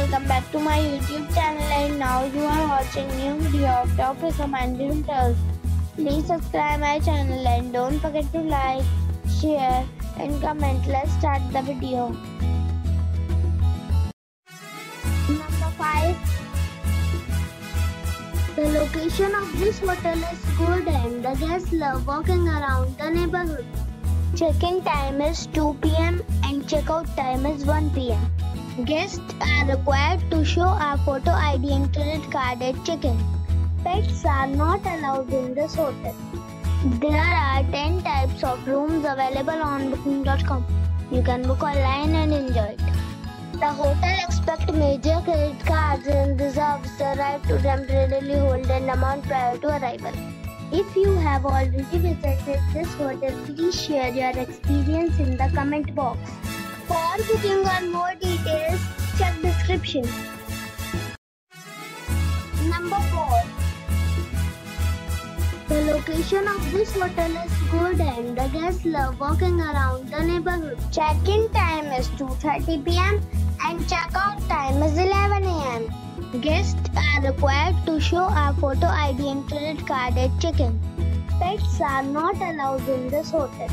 welcome back to my YouTube channel, and now you are watching new video of top recommended hotels. Please subscribe my channel and don't forget to like, share and comment. Let's start the video. Number 5. The location of this hotel is good and the guests love walking around the neighborhood. Check-in time is 2 p.m. and check-out time is 1 p.m. Guests are required to show a photo ID and credit card at check-in. Pets are not allowed in this hotel. There are 10 types of rooms available on booking.com. You can book online and enjoy it. The hotel expects major credit cards and reserves the right to temporarily hold an amount prior to arrival. If you have already visited this hotel, please share your experience in the comment box. For booking or more details, check description. Number 4. The location of this hotel is good and the guests love walking around the neighborhood. Check-in time is 2:30 p.m. and check-out time is 11 a.m. Guests are required to show a photo ID and credit card at check-in. Pets are not allowed in this hotel.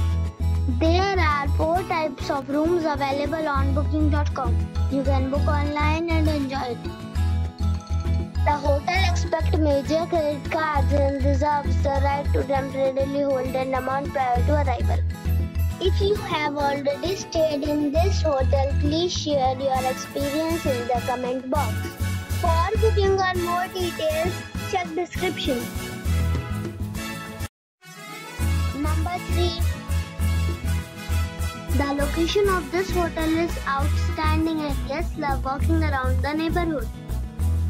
There are 4 types of rooms available on booking.com. You can book online and enjoy it. The hotel expects major credit cards and reserves the right to temporarily hold an amount prior to arrival. If you have already stayed in this hotel, please share your experience in the comment box. For booking or more details, check description. Number 3. The location of this hotel is outstanding and guests love walking around the neighborhood.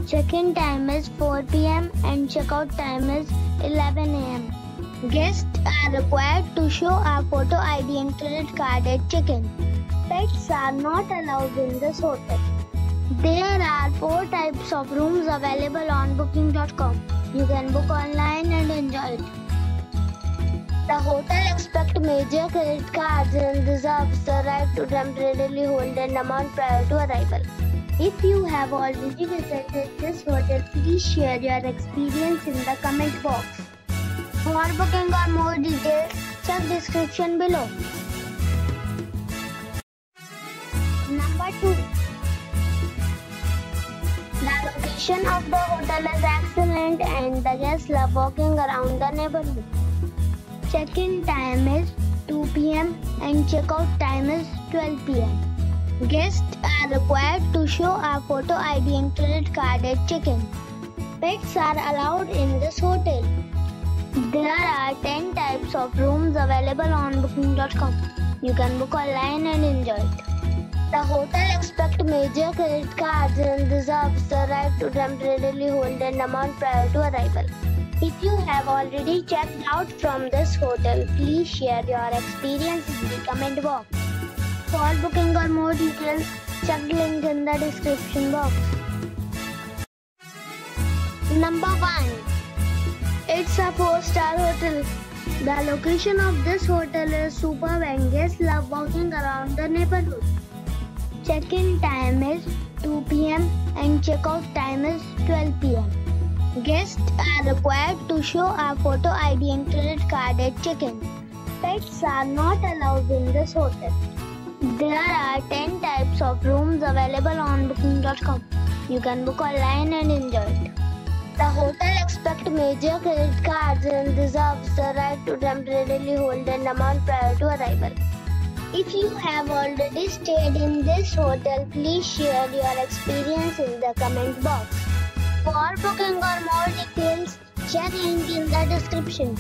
Check-in time is 4 p.m. and check-out time is 11 a.m. Guests are required to show a photo ID and credit card at check-in. Pets are not allowed in this hotel. There are 4 types of rooms available on booking.com. You can book online and enjoy it. The hotel expects major credit cards and reserves the right to temporarily hold an amount prior to arrival. If you have already visited this hotel, please share your experience in the comment box. For booking or more details, check description below. Number 2. The location of the hotel is excellent and the guests love walking around the neighborhood. Check-in time is 2 p.m. and check-out time is 12 p.m. Guests are required to show a photo ID and credit card at check-in. Pets are allowed in this hotel. There are 10 types of rooms available on booking.com. You can book online and enjoy it. The hotel expects major credit cards and reserves the right to temporarily hold an amount prior to arrival. If you have already checked out from this hotel, please share your experience in the comment box. For booking or more details, check the link in the description box. Number 1. It's a 4-star hotel. The location of this hotel is superb and guests love walking around the neighborhood. Check-in time is 2 p.m. and check-out time is 12 p.m. Guests are required to show a photo ID and credit card at check-in. Pets are not allowed in this hotel. There are 10 types of rooms available on booking.com. You can book online and enjoy it. The hotel expects major credit cards and reserves the right to temporarily hold an amount prior to arrival. If you have already stayed in this hotel, please share your experience in the comment box. For booking or more details, check link in the description.